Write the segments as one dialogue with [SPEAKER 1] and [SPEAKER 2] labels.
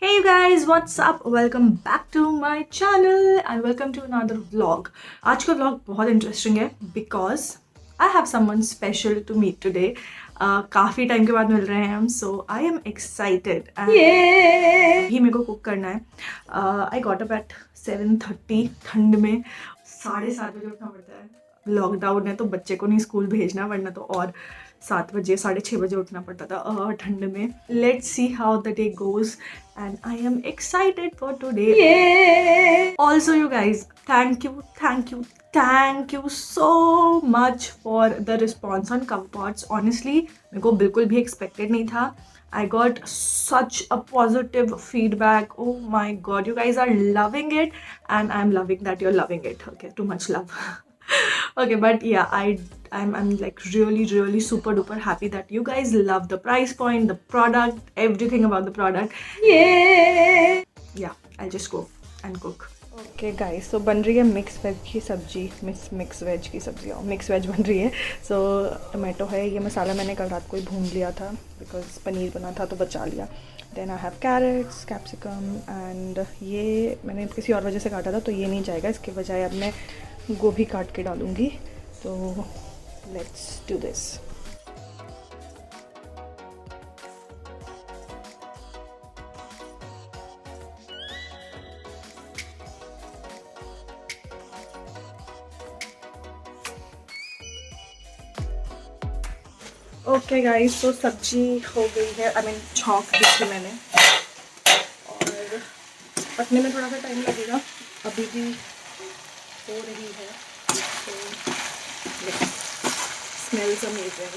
[SPEAKER 1] Hey you guys, what's up? Welcome back to my channel and welcome to another vlog. आज का vlog बहुत interesting है because I have someone special to meet today. काफ़ी time के बाद मिल रहे हैं हम, so I am excited. ही मेरे को कुक करना है. I got up at 7:30 ठंड में 7:30 बजे उठना पड़ता है. लॉकडाउन है तो बच्चे को नहीं स्कूल भेजना, वरना तो और 7 बजे 6:30 बजे उठना पड़ता था ठंड में. Let's see how the day goes and I am excited for today. Also you guys, thank you so much for the response on comforts. Honestly मेरे को बिल्कुल भी एक्सपेक्टेड नहीं था. I got such a positive feedback. Oh my god, you guys are loving it and I'm loving that you're loving it. Okay, too much love. Okay, but yeah, I'm like really super duper happy that you guys love the price point, the product, everything about the product. Yeah, I'll just go and cook. Okay guys, तो बन रही है mix veg की सब्जी. Mix veg की सब्जी और mix veg बन रही है. सो टमाटो है, ये मसाला मैंने कल रात को ही भून लिया था बिकॉज पनीर बना था तो बचा लिया. Then I have carrots, capsicum and ये मैंने किसी और वजह से काटा था तो ये नहीं जाएगा. इसके बजाय अब मैं गोभी काट के डालूँगी. तो let's do this. Okay guys, तो सब्जी हो गई है. आई मीन छौंक दी थी मैंने और पकने में थोड़ा सा टाइम लगेगा. अभी भी हो रही है. तो smells amazing.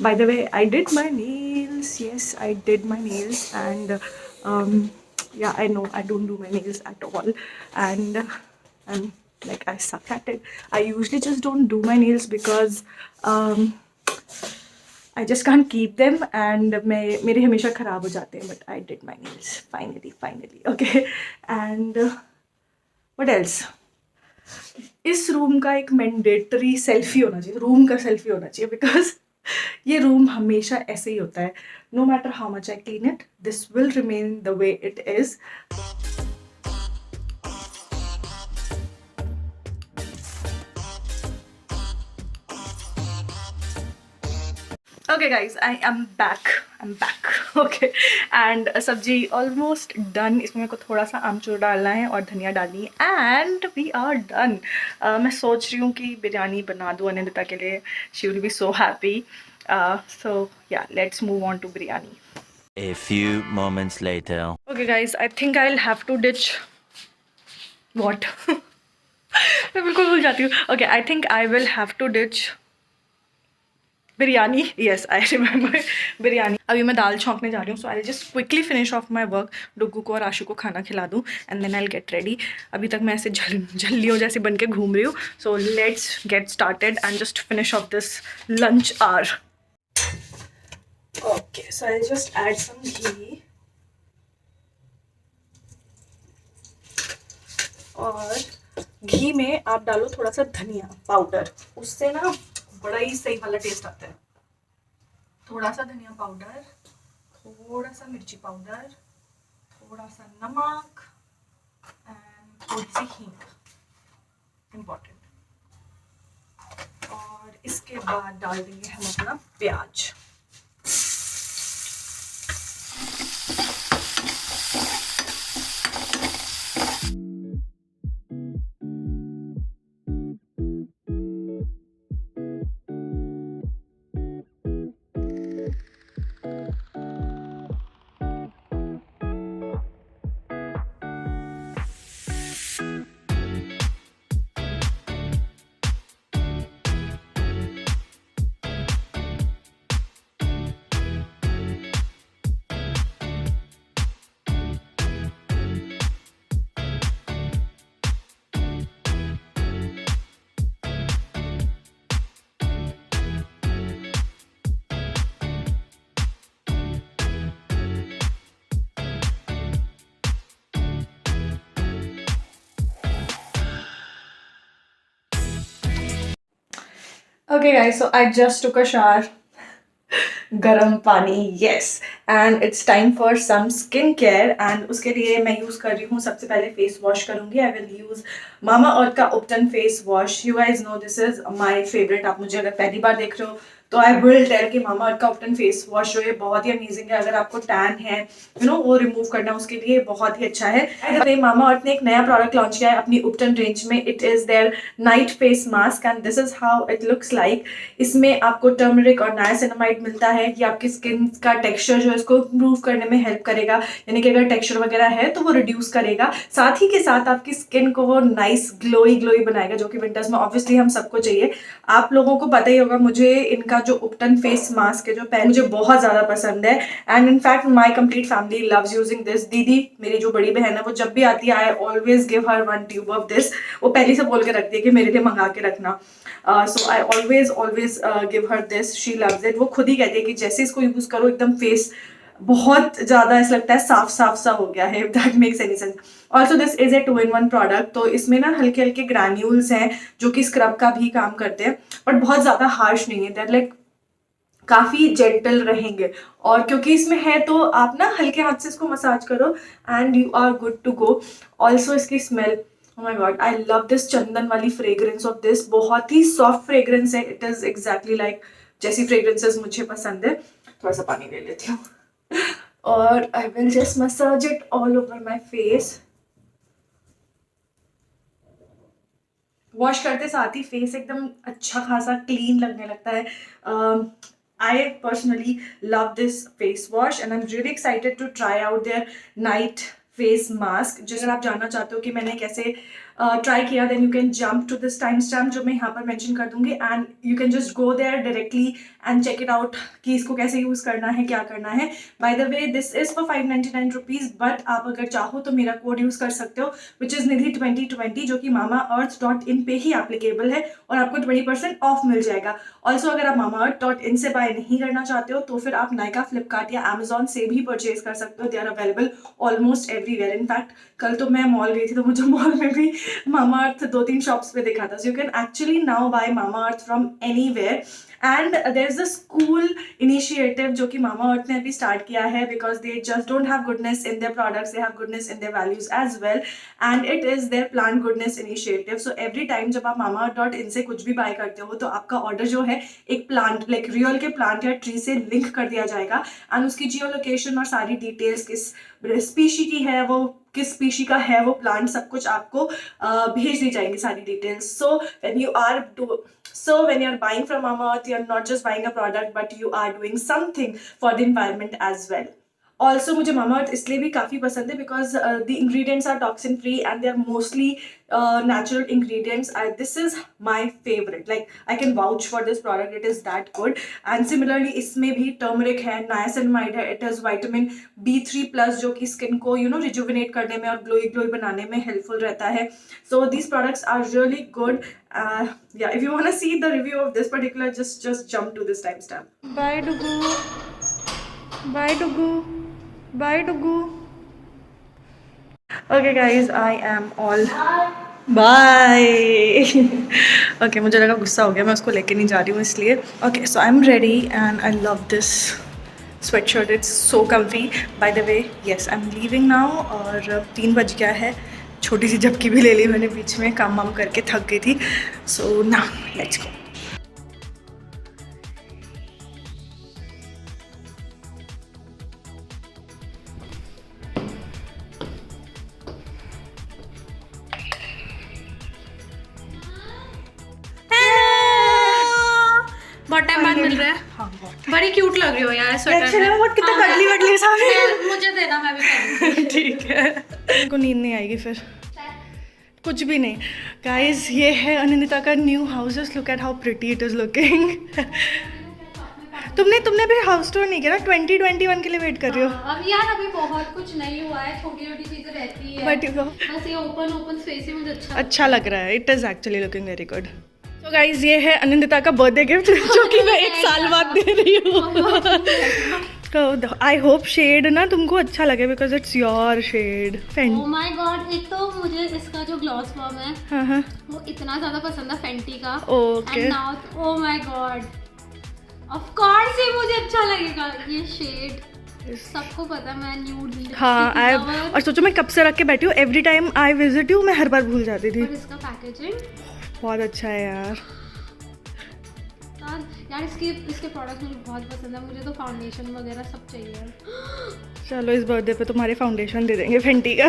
[SPEAKER 1] By the way, I did my nails. Yes, I did my nails and yeah, I know I don't do my nails at all and I'm like I suck at it. I usually just don't do my nails because I just can't keep them and मेरे हमेशा ख़राब हो जाते हैं. But I did my nails finally. Okay, and what else? इस room का एक mandatory selfie होना चाहिए. रूम का सेल्फी होना चाहिए बिकॉज ये रूम हमेशा ऐसे ही होता है. No matter how much I clean it, this will remain the way it is. Okay guys, I'm back. Okay, and sabzi almost done. इसमें मेरे को थोड़ा सा आमचूर डालना है और धनिया डालनी है एंड वी आर डन. मैं सोच रही हूँ कि बिरयानी बना दूँ अनिंदिता के लिए. She will be so happy. So yeah, let's move on to biryani.
[SPEAKER 2] A few moments later.
[SPEAKER 1] Okay guys, I think I'll have to ditch what? मैं बिल्कुल भूल जाती हूँ. Okay, I think I will have to ditch biryani. Yes, I remember biryani. अभी मैं दाल छौंकने जा रही हूँ. So I just quickly finish off my work. Duggu को और आशु को खाना खिला दूँ and then I get ready. अभी तक मैं ऐसे झल्लियों जैसे बन के घूम रही हूँ. So let's get started and just finish off this lunch hour. Okay, so I just add some ghee और घी में आप डालो थोड़ा सा धनिया पाउडर. उससे ना बड़ा ही सही वाला टेस्ट आता है. थोड़ा सा धनिया पाउडर, थोड़ा सा मिर्ची पाउडर, थोड़ा सा नमक एंड थोड़ी सी हींग. इम्पॉर्टेंट. और इसके बाद डाल देंगे हम अपना प्याज. Okay guys, so I just took a shower. गर्म पानी, yes. And it's time for some skin care, and उसके लिए मैं यूज़ कर रही हूँ, सबसे पहले फेस वॉश करूँगी। I will use Mama Earth का ubtan face wash. You guys know this is my favourite. आप मुझे अगर पहली बार देख रहे हो तो आई विल टेल कि मामा अर्थ का उपटन फेस वॉश जो है बहुत ही अमेजिंग है। अगर आपको टैन है वो रिमूव करना, उसके लिए बहुत ही अच्छा है। मामा अर्थ ने एक नया प्रोडक्ट लॉन्च किया है अपनी उपटन रेंज में। It is their night face mask and this is how it looks like. इसमें आपको टर्मरिक और नायासिनामाइड मिलता है। ये आपकी स्किन का टेक्सचर जो है उसको इम्प्रूव करने में हेल्प करेगा, यानी कि अगर टेक्सचर वगैरह है तो वो रिड्यूस करेगा। साथ ही के साथ आपकी स्किन को वो नाइस ग्लोई बनाएगा, जो कि विंटर्स में ऑब्वियसली हम सबको चाहिए। आप लोगों को पता ही होगा, मुझे इनका जो उपटन फेस मास्क है जो पहले मुझे बहुत ज्यादा पसंद है, and in fact my complete family loves using this. दीदी मेरी जो बड़ी बहन है वो जब भी आती है आई always give her 1 tube of this. वो पहले से बोल के रखती है कि मेरे लिए मंगा के रखना। So I always give her this, she loves it. वो खुद ही कहती है कि जैसे इसको यूज करो एकदम फेस बहुत ज्यादा ऐसा लगता है साफ सा हो गया है, if that makes any sense. Also this is a 2-in-1 product, तो इसमें ना हल्के हल्के ग्रैन्यूल्स हैं जो कि स्क्रब का भी काम करते हैं, बट बहुत ज्यादा हार्श नहीं है। दैट लाइक काफी जेंटल रहेंगे, और क्योंकि इसमें है तो आप ना हल्के हाथ से इसको मसाज करो and you are good to go. Also इसकी smell, oh my god, I love this चंदन वाली फ्रेग्रेंस ऑफ दिस। बहुत ही सॉफ्ट फ्रेग्रेंस है। इट इज एग्जैक्टली लाइक जैसी फ्रेग्रेंसेस मुझे पसंद है। थोड़ा सा पानी ले लेती हूँ और I will just massage it all over my face. Wash करते साथ ही फेस एकदम अच्छा खासा क्लीन लगने लगता है। I personally love this face wash and I'm really excited to try out their night face mask। अगर आप जानना चाहते हो कि मैंने कैसे ट्राई किया, then you can jump to this time stamp जो मैं यहाँ पर मेंशन कर दूंगी, and you can just go there directly and check it out कि इसको कैसे यूज करना है, क्या करना है। By the way this is for 599 rupees, but आप अगर चाहो तो मेरा कोड यूज कर सकते हो विच इज निधि 2020, जो कि mamaearth.in पे ही एप्लीकेबल है और आपको 20% ऑफ मिल जाएगा। ऑल्सो अगर आप mamaearth.in से बाय नहीं करना चाहते हो तो फिर आप नायका, फ्लिपकार्ट या अमेजोन से भी परचेज कर सकते हो। They are available almost everywhere. In fact कल तो मैं मॉल गई थी तो मुझे मॉल में भी मामा अर्थ 2-3 शॉप्स पे दिखा था। So you can actually now buy Mamaearth from anywhere. And there is a school initiative जो कि मामा अर्थ ने अभी स्टार्ट किया है, because they just don't have goodness in their products, they have goodness in their values as well, and it is their plant goodness initiative. So every time जब आप mamaearth.in से कुछ भी bye करते हो तो आपका ऑर्डर जो है एक प्लांट, लाइक रियल के प्लांट या ट्री से लिंक कर दिया जाएगा, एंड उसकी जियो लोकेशन और सारी डिटेल्स, किस स्पीशी की है वो, किस स्पीशी का है वो प्लांट, सब कुछ आपको भेज दी जाएंगी सारी details. So when you are buying from mamaearth, you are not just buying a product but you are doing something for the environment as well. Also मुझे mamaearth इसलिए भी काफ़ी पसंद है because the ingredients are toxin free and they are mostly natural ingredients. This is my favorite, like I can vouch for this product, it is that good. And similarly इसमें भी turmeric है, niacinamide है, it is vitamin B3+ जो कि skin को rejuvenate करने में और ग्लोई बनाने में हेल्पफुल रहता है. So these products are really good. Yeah, if you want to see the review of this particular, just jump to this timestamp. Bye Dugu. Bye Dugu. Bye Dugu. Okay guys, I am all bye. Okay, मुझे लगा गुस्सा हो गया, मैं उसको लेके नहीं जा रही हूँ इसलिए. Okay, so I'm ready and I love this sweatshirt. It's so comfy. By the way, yes, I'm leaving now और 3 बज गया है. छोटी सी झपकी भी ले ली मैंने बीच में, काम वाम करके थक गई थी. So now let's go.
[SPEAKER 3] बहुत टाइम बाद मिल रहा है.
[SPEAKER 1] हाँ,
[SPEAKER 3] बड़ी क्यूट लग रही हो यार स्वेटर में.
[SPEAKER 1] कितना कटली वटली सारे.
[SPEAKER 3] मुझे देना, मैं भी पहनूंगी.
[SPEAKER 1] ठीक है. इनको नींद नहीं आएगी फिर, कुछ भी नहीं. गाइस, ये है अनिंदिता का new house. Just look at how pretty it is looking. तुमने भी हाउस टूर नहीं किया ना? 2021 के लिए वेट कर रही हो?
[SPEAKER 3] अब यार अभी बहुत कुछ नहीं हुआ है, छोटी छोटी चीजें रहती है,
[SPEAKER 1] बट
[SPEAKER 3] बस ये ओपन स्पेस ही मुझे
[SPEAKER 1] अच्छा लग रहा है. It is actually looking very good. तो गाइज, ये है अनिंदिता का बर्थडे गिफ्ट जो कि मैं 1 साल बाद दे रही हूँ. तो आई होप शेड ना तुमको अच्छा लगे because it's your shade.
[SPEAKER 3] Oh my God, एक तो मुझे इसका जो ग्लॉस बॉम है वो इतना ज्यादा पसंद है, फेंटी का.
[SPEAKER 1] Okay.
[SPEAKER 3] And now oh my God, of course ये मुझे अच्छा लगेगा, ये शेड सबको पता है, मैं न्यूड
[SPEAKER 1] हाँ आई और सोचो मैं कब से रख के बैठी हूँ, every time I visit you मैं हर बार भूल जाती थी।
[SPEAKER 3] और इसका पैकेजिंग
[SPEAKER 1] बहुत अच्छा है यार।
[SPEAKER 3] यार इसके प्रोडक्ट मुझे बहुत पसंद है, मुझे तो फाउंडेशन वगैरह सब चाहिए।
[SPEAKER 1] चलो इस बर्थडे पे तुम्हारे फाउंडेशन दे देंगे फेंटी का।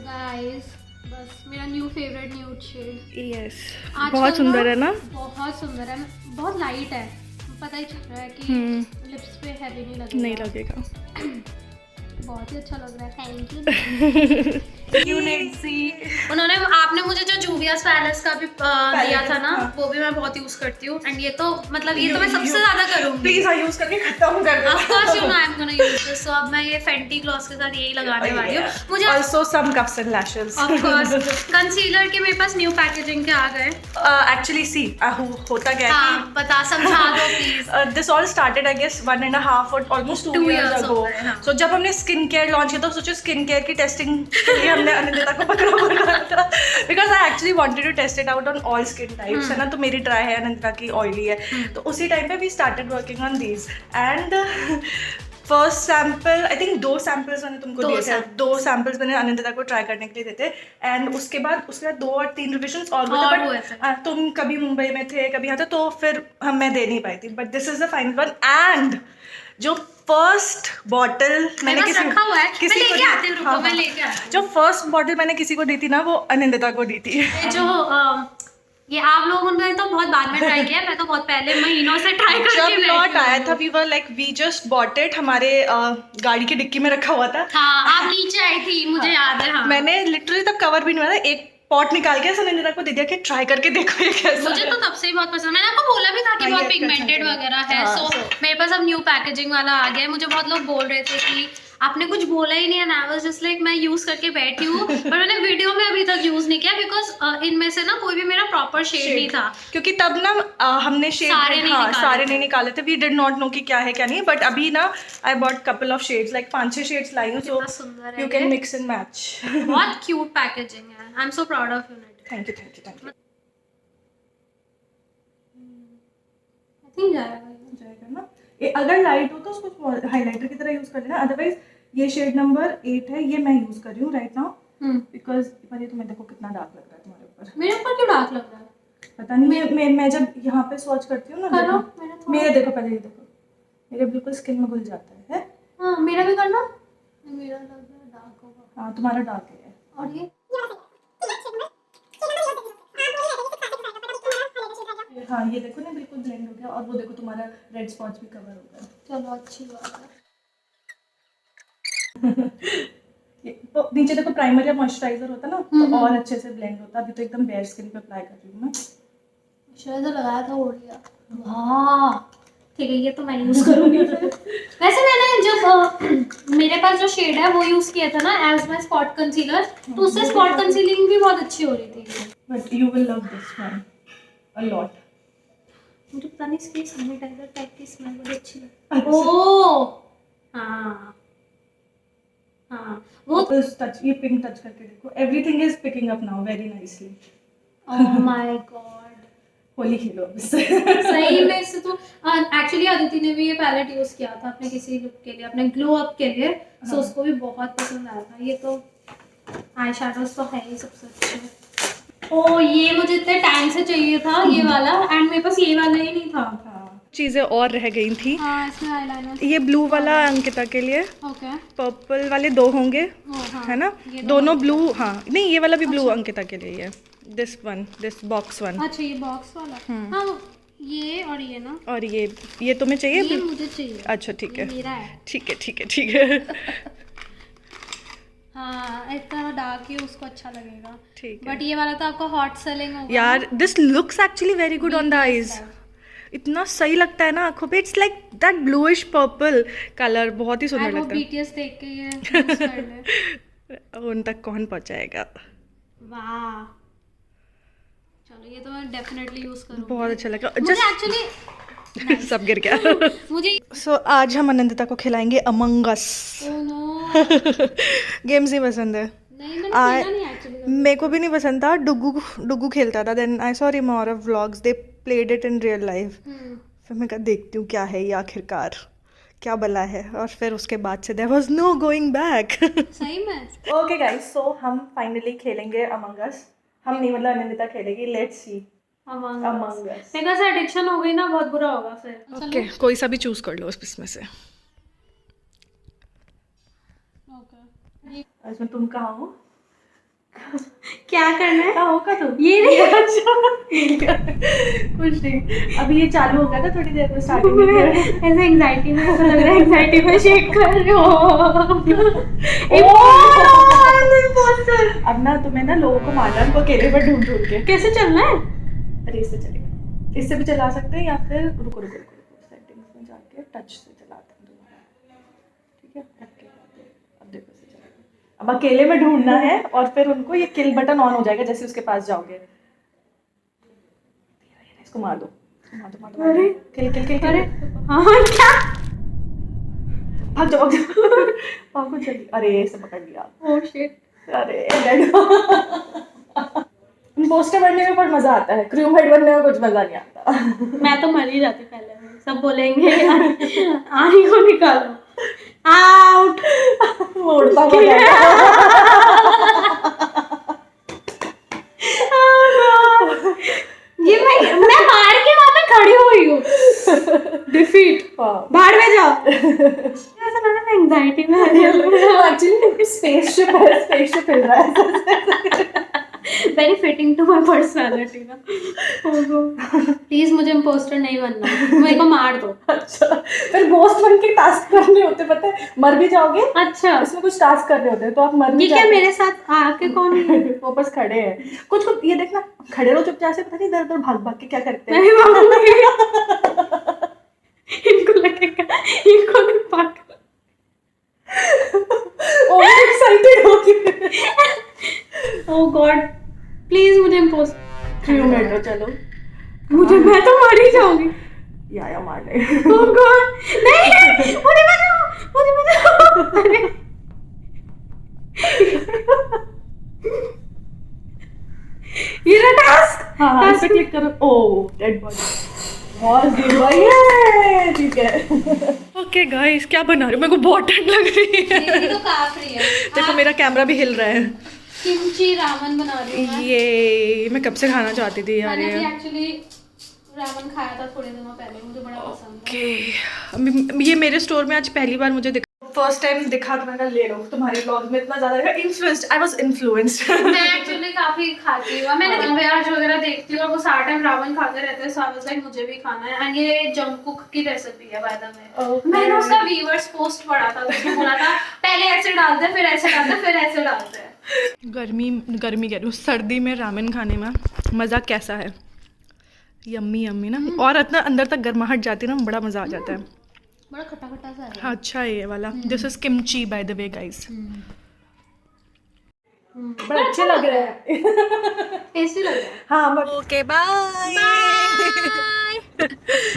[SPEAKER 3] गाइस बस मेरा new favourite nude shade.
[SPEAKER 1] Yes बहुत सुंदर है ना,
[SPEAKER 3] बहुत सुंदर है, बहुत लाइट है, पता ही चल रहा है कि लिप्स पे हैवी नहीं लगेगा। बहुत ही अच्छा लग रहा है, थैंक यू। उन्होंने आपने मुझे जो जूवियास पैलेस का भी दिया था ना, वो भी मैं बहुत यूज करती हूँ, एंड ये तो मतलब ये तो मैं सबसे ज्यादा करूंगी।
[SPEAKER 1] प्लीज यूज करके खत्म कर दो।
[SPEAKER 3] Of course you know I am gonna use this. So अब मैं ये फेंटी ग्लॉस के साथ यही लगाने वाली हूँ। मुझे
[SPEAKER 1] also some cuffs and lashes.
[SPEAKER 3] Of course concealer के मेरे पास न्यू पैकेजिंग के आ गए।
[SPEAKER 1] एक्चुअली सी होता क्या है
[SPEAKER 3] हाँ बता, समझा दो please.
[SPEAKER 1] This all started I guess 1.5 और ऑलमोस्ट 2 years ago। सो जब हमने स्किन केयर लॉन्च किया तो सोचो स्किन केयर की टेस्टिंग के लिए हमने अनिंदिता को पकड़ा था, because I actually wanted to test it out on all skin types, है ना। तो मेरी ड्राई है, अनिंदिता की ऑयली है, तो उसी टाइम पे we started working on these and first sample I think 2 samples मैंने तुमको दिए थे, 2 सैम्पल्स मैंने अनिंदिता को ट्राई करने के लिए देते एंड उसके बाद 2 और 3 रिविजन्स और बट तुम कभी मुंबई में थे कभी यहाँ थे तो फिर मैं दे नहीं पाई थी, but this is the final one. And जो फर्स्ट बॉटल मैंने किसी को जो फर्स्ट बॉटल मैंने किसी को दी थी ना, वो अनिंदिता को दी थी।
[SPEAKER 3] ये आप लोगों ने तो बहुत बाद में ट्राई किया, मैं तो बहुत पहले महीनों से ट्राई करके
[SPEAKER 1] जब लॉट आया था we were like we just bought it, हमारे गाड़ी की डिक्की में रखा हुआ था।
[SPEAKER 3] हाँ आप नीचे आई थी मुझे याद है। हाँ
[SPEAKER 1] मैंने लिटरली तब कवर भी नहीं हुआ था, एक पॉट निकाल के अनिंदिता को दे दिया कि ट्राई करके देखो ये कैसा।
[SPEAKER 3] मुझे तो तब से ही बहुत पसंद, मैंने आपको बोला भी था कि बहुत पिगमेंटेड वगैरह है। सो मेरे पास अब न्यू पैकेजिंग वाला आ गया है। मुझे बहुत लोग बोल रहे थे कि आपने कुछ बोला ही नहीं है, आई वाज जस्ट लाइक मैं यूज करके बैठी हूँ, पर मैंने वीडियो में अभी तक यूज नहीं किया बिकॉज इनमें से ना कोई भी मेरा प्रॉपर शेड नहीं था,
[SPEAKER 1] क्योंकि तब ना हमने शेड सारे नहीं निकाले थे, वी डिड नॉट नो कि क्या है क्या नहीं, बट अभी ना I bought couple of shades like 5-6 shades लाई हूँ, so you can mix and match.
[SPEAKER 3] बहुत क्यूट पैकेजिंग है, I am so proud of you.
[SPEAKER 1] Thank you thank you thank you.
[SPEAKER 3] I think जाएगा
[SPEAKER 1] ना, अगर लाइट हो तो उसको हाइलाइटर की तरह यूज कर लेना, अदरवाइज ये शेड नंबर 8 है, ये मैं यूज कर रही हूँ राइट नाउ बिकॉज पर ये तुम्हें देखो कितना डार्क लग रहा है तुम्हारे ऊपर।
[SPEAKER 3] मेरे ऊपर क्यों डार्क लग रहा है
[SPEAKER 1] पता नहीं, मैं जब यहाँ पे स्वॉच करती हूँ ना, मेरे देखो पहले ये देखो, मेरे बिल्कुल स्किन में घुल जाता है।
[SPEAKER 3] हाँ मेरा भी करना, मेरा लग रहा है डार्क होगा।
[SPEAKER 1] हाँ तुम्हारा डार्क है। और ये हाँ ये देखो ना बिल्कुल ब्लेंड हो गया, और वो देखो तुम्हारा रेड स्पॉट्स भी कवर हो गया।
[SPEAKER 3] चलो अच्छी बात है।
[SPEAKER 1] तो नीचे देखो प्राइमर या मॉइस्चराइजर होता ना तो और अच्छे से ब्लेंड होता। अभी तो एकदम बेयर स्किन पे अप्लाई कर रही हूँ मैं।
[SPEAKER 3] मॉइस्चराइजर लगाया था ओडिया। वाह ठीक है, ये तो मैं यूज करूंगी। वैसे मैंने जब मेरे पास जो शेड है वो यूज किया था ना एज माय स्पॉट कंसीलर, तो उससे स्पॉट कंसीलिंग भी बहुत अच्छी हो रही थी।
[SPEAKER 1] But you will love this one a lot.
[SPEAKER 3] मुझे पता नहीं इसकी सैनिटाइजर टाइप की स्मेल बड़ी अच्छी लगती है। ओह हाँ हाँ वो
[SPEAKER 1] टच, ये पिंक टच करके देखो, everything is picking up now very nicely.
[SPEAKER 3] Oh my God,
[SPEAKER 1] Holi खेलो
[SPEAKER 3] सही में। इससे तो एक्चुअली अदिति ने भी ये पैलेट यूज किया था अपने किसी लुक के लिए, अपने ग्लो अप के लिए, सो उसको भी बहुत पसंद आया था। ये तो आई शैडोज तो है ही सबसे अच्छे। ओ ये मुझे इतने टाइम से चाहिए था ये वाला, एंड मेरे पास ये वाला ही नहीं था।
[SPEAKER 1] चीजें और रह गई थी।
[SPEAKER 3] हाँ इसमें आईलाइनर,
[SPEAKER 1] ये ब्लू वाला अंकिता के लिए,
[SPEAKER 3] ओके
[SPEAKER 1] पर्पल वाले 2 होंगे,
[SPEAKER 3] हाँ,
[SPEAKER 1] है ना, दोनों ब्लू। हाँ नहीं ये वाला भी ब्लू अंकिता के लिए है, दिस बॉक्स वन।
[SPEAKER 3] अच्छा ये बॉक्स वाला, हाँ ये और ये ना,
[SPEAKER 1] और ये तुम्हें चाहिए?
[SPEAKER 3] ये मुझे चाहिए।
[SPEAKER 1] अच्छा ठीक है,
[SPEAKER 3] मेरा है।
[SPEAKER 1] ठीक है ठीक है ठीक है।
[SPEAKER 3] हाँ इतना डार्क ही उसको अच्छा लगेगा,
[SPEAKER 1] ठीक है।
[SPEAKER 3] बट ये वाला तो आपको हॉट सेलिंग होगा
[SPEAKER 1] यार। This looks actually very good on the eyes, इतना सही लगता है ना आंखों पे। It's like that bluish purple colour, बहुत ही सुंदर लगता है।
[SPEAKER 3] बीटीएस देख के ये यूज कर ले।
[SPEAKER 1] उन तक कौन पहुंचाएगा।
[SPEAKER 3] वाह चलो ये तो मैं डेफिनेटली यूज करूंगी,
[SPEAKER 1] बहुत अच्छा लगा।
[SPEAKER 3] मुझे एक्चुअली
[SPEAKER 1] सब गिर गया।
[SPEAKER 3] मुझे
[SPEAKER 1] सो आज हम अनंदिता को खिलाएंगे अमंग अस।
[SPEAKER 3] ओह नो
[SPEAKER 1] गेम्स नहीं पसंद है।
[SPEAKER 3] नहीं मैंने खेला नहीं एक्चुअली।
[SPEAKER 1] मेरे को भी नहीं पसंद था। डुगू खेलता था, then I saw rumour of vlogs, they played it in real life. फिर मैं कहा देखती हूँ क्या है ये आखिरकार, क्या बला है, और फिर उसके बाद से there was no going back.
[SPEAKER 3] सही में।
[SPEAKER 1] ओके गाइस, सो हम फाइनली खेलेंगे अमंग अस। हम नहीं, मतलब अनिंदिता खेलेगी, लेट्स सी
[SPEAKER 3] अमंग
[SPEAKER 1] अमंग अस।
[SPEAKER 3] मेरे को एडिक्शन हो गई ना, बहुत बुरा होगा फिर।
[SPEAKER 1] ओके, कोई सा भी चूज कर लो इसमें से।
[SPEAKER 3] ओके,
[SPEAKER 1] इसमें तुम कहाँ हो?
[SPEAKER 3] क्या करना है?
[SPEAKER 1] कहाँ होगा तुम?
[SPEAKER 3] ये नहीं।
[SPEAKER 1] अच्छा कुछ नहीं, अभी ये चालू होगा ना थोड़ी देर में, स्टार्टिंग में।
[SPEAKER 3] ऐसे एंजाइटी में ऐसा लग रहा है, एंजाइटी में शेक कर रहे हो।
[SPEAKER 1] अब ना तुम्हें ना लोगों को मारना है, उनको अकेले पर ढूंढ ढूंढ के।
[SPEAKER 3] कैसे चलना है?
[SPEAKER 1] अरे इससे चलेगा, इससे भी चला सकते हैं, या फिर रुको रुको रुको, सेटिंग्स में जाके टच से चलाते हैं दोनों। ठीक है, ओके, अब देखो इससे चलेगा। अब अकेले में ढूंढना है, और फिर उनको ये किल बटन ऑन हो जाएगा जैसे उसके पास जाओगे। इसको मार दो, मार दो, मार दो। अरे किल किल किल।
[SPEAKER 3] अरे हाँ, क्या?
[SPEAKER 1] भाग जाओ, भाग जाओ, भागो जल्दी। अरे इसे पकड़ लिया।
[SPEAKER 3] Oh shit.
[SPEAKER 1] अरे पोस्टर बनने में बहुत मजा आता है, क्रू हेड बनने में कुछ मजा नहीं आता।
[SPEAKER 3] मैं तो मर ही जाती पहले में। सब बोलेंगे आनी को निकालो, आउट।
[SPEAKER 1] उड़ता हुआ जाएगा।
[SPEAKER 3] ये मैं मार के वहां पे खड़ी हुई हूँ। डिफीट। बाहर में जाओ। ऐसा लग रहा है एंजाइटी में
[SPEAKER 1] एक्चुअली स्पेसशिप है, स्पेसशिप हिल रहा है।
[SPEAKER 3] Very fitting to my personality ना। प्लीज मुझे इम्पोस्टर नहीं बनना, मेरे को मार दो।
[SPEAKER 1] अच्छा, फिर घोस्ट बन के टास्क करने होते, पता है, मर भी जाओगे।
[SPEAKER 3] अच्छा,
[SPEAKER 1] इसमें कुछ टास्क करने होते हैं, तो आप मर भी
[SPEAKER 3] ये क्या
[SPEAKER 1] जाओगे।
[SPEAKER 3] मेरे साथ आके कौन है?
[SPEAKER 1] वो बस खड़े हैं, कुछ कुछ ये देखना, खड़े रहो चुपचाप से, पता नहीं इधर उधर भाग भाग के क्या करते हैं।
[SPEAKER 3] नहीं मारूंगी। इनको लगेगा ये कौन पागल।
[SPEAKER 1] ओवर एक्साइटेड हो गई।
[SPEAKER 3] ओह गॉड, प्लीज मुझे इम्पोस्ट
[SPEAKER 1] क्रू हेड हो, चलो।
[SPEAKER 3] मुझे, मैं तो मर ही जाऊंगी।
[SPEAKER 1] या मार ले।
[SPEAKER 3] ओह गॉड, नहीं मुझे बचाओ, मुझे बचाओ। अरे ये रहा टास्क।
[SPEAKER 1] हाँ, इस पे क्लिक करो। ओह, डेड बॉडी। बहुत देर भाई, ठीक है। ओके गाइस, क्या बना रही हूँ? मेरे को बहुत ठंड लग रही है।
[SPEAKER 3] ये तो काफ रही है।
[SPEAKER 1] देखो मेरा कैमरा भी हिल रहा है।
[SPEAKER 3] किमची रामन बना रही हूँ।
[SPEAKER 1] ये मैं कब से खाना चाहती थी यार।
[SPEAKER 3] मैंने भी
[SPEAKER 1] ये
[SPEAKER 3] एक्चुअली रामन खाया था थोड़े दिनों पहले, मुझे बड़ा पसंद है।
[SPEAKER 1] ओके, ये मेरे स्टोर में आज पहली बार मुझे दिखा, फर्स्ट टाइम दिखा, तो मैंने कहा ले लो। तुम्हारे ब्लॉग में इतना ज्यादा इन्फ्लुएंस्ड, आई वाज इन्फ्लुएंस्ड।
[SPEAKER 3] मैं एक्चुअली काफी खाती हूँ, मैंने वेज वगैरह देखती हूँ और वो सारा टाइम रावण खाते रहते हैं, सो आई वाज लाइक मुझे भी खाना है। एंड ये जंगकुक की रेसिपी है बाय द वे। मैंने उसका व्यूअर्स पोस्ट पढ़ा था, उसने बोला था पहले ऐसे डालते हैं, फिर ऐसे डालते हैं, फिर ऐसे डालते हैं।
[SPEAKER 1] गर्मी गर्मी कह रही हूँ, सर्दी में रामेन खाने में मज़ा कैसा है? यम्मी यम्मी ना, और इतना अंदर तक गर्माहट जाती है ना, बड़ा मज़ा आ जाता है।
[SPEAKER 3] बड़ा खट्टा खट्टा सा है।
[SPEAKER 1] हाँ, अच्छा है ये वाला। This is kimchi bye the way guys. बड़ा अच्छे लग रहे हैं।
[SPEAKER 3] टेस्टी लग रहा है।
[SPEAKER 1] हाँ, ओके बाय।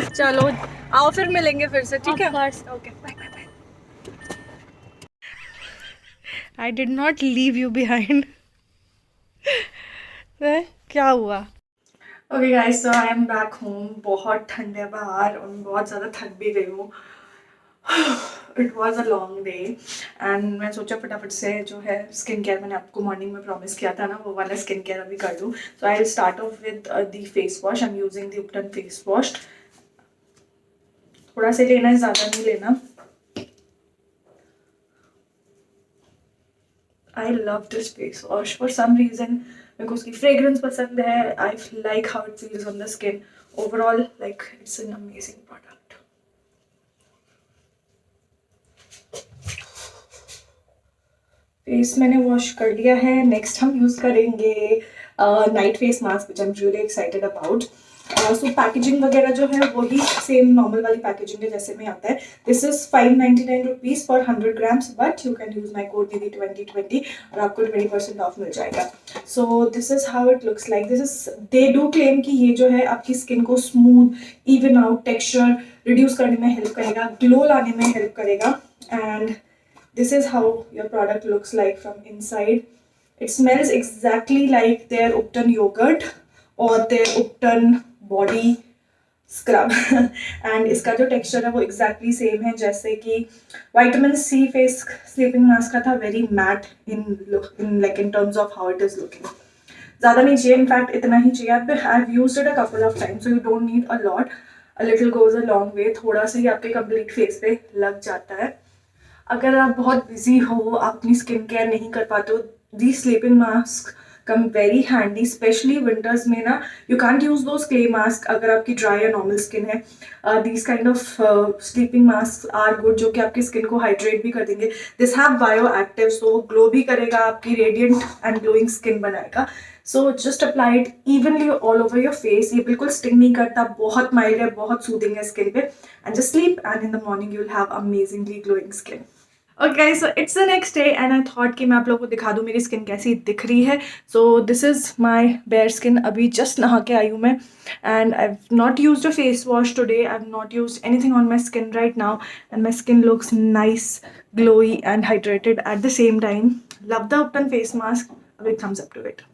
[SPEAKER 1] चलो आओ, फिर मिलेंगे फिर से, ठीक है? Okay, bye bye bye. I did not leave you behind. क्या हुआ? Okay guys, so I am back home. बहुत ठंड है बाहर और मैं बहुत ज़्यादा थक भी गई हूँ। It was a long day and मैं सोचा फटाफट से जो है स्किन केयर, मैंने आपको मॉर्निंग में प्रॉमिस किया था ना, वो वाला स्किन केयर अभी कर दूँ। So I will start off with the face wash. I am using the ubtan face wash. थोड़ा सा लेना है, ज़्यादा नहीं लेना। I love this face wash for some reason. मेरे को उसकी फ्रेग्रेंस पसंद है। I like how it feels on the skin overall, like it's an amazing product. Face मैंने वॉश कर लिया है। नेक्स्ट हम यूज़ करेंगे night face mask, which I am really excited about. So packaging वगैरह जो है वही सेम नॉर्मल वाली पैकेजिंग है जैसे में आता है। This is 599 rupees for 100 grams, but you can use my code दीदी 2020 और आपको 20% ऑफ मिल जाएगा। So this is how it looks like. This is, they do claim कि ये जो है आपकी स्किन को smooth, even out, texture reduce करने में हेल्प करेगा, ग्लो लाने में हेल्प करेगा। And this is how your product looks like from inside. It smells exactly like their Upton yogurt or their Upton body scrub and इसका जो texture है वो एग्जैक्टली सेम है जैसे कि vitamin C face sleeping mask का था, very matte in like in terms of how it is looking. ज़्यादा नहीं चाहिए, इनफैक्ट इतना ही चाहिए. आप I have used it a couple of times so you don't need a lot. A little goes a long way. थोड़ा सा ही आपके कंप्लीट फेस पे लग जाता है. अगर आप बहुत बिजी हो, आप अपनी स्किन केयर नहीं कर पाते हो, the sleeping mask come very handy, specially winters में ना. You can't use those clay mask अगर आपकी ड्राई या नॉर्मल स्किन है. These kind of sleeping mask are good, जो कि आपकी स्किन को हाइड्रेट भी कर देंगे. This have bioactive, so glow भी करेगा, आपकी रेडियंट एंड ग्लोइंग स्किन बनाएगा. So just apply it evenly all over your face. ये बिल्कुल स्टिंग नहीं करता, बहुत माइल्ड है, बहुत सूदिंग है स्किन पे. And just sleep and in the morning you will have amazingly glowing skin. Okay, so it's the next day and I thought कि मैं आप लोगों को दिखा दूँ मेरी स्किन कैसी दिख रही है. So this is my bare skin. अभी जस्ट नहा के आई हूँ मैं and I have not used a face wash today. I have not used anything on my skin right now and my skin looks nice, glowy and hydrated at the same time. Love the Upton face mask. A big thumbs up to it.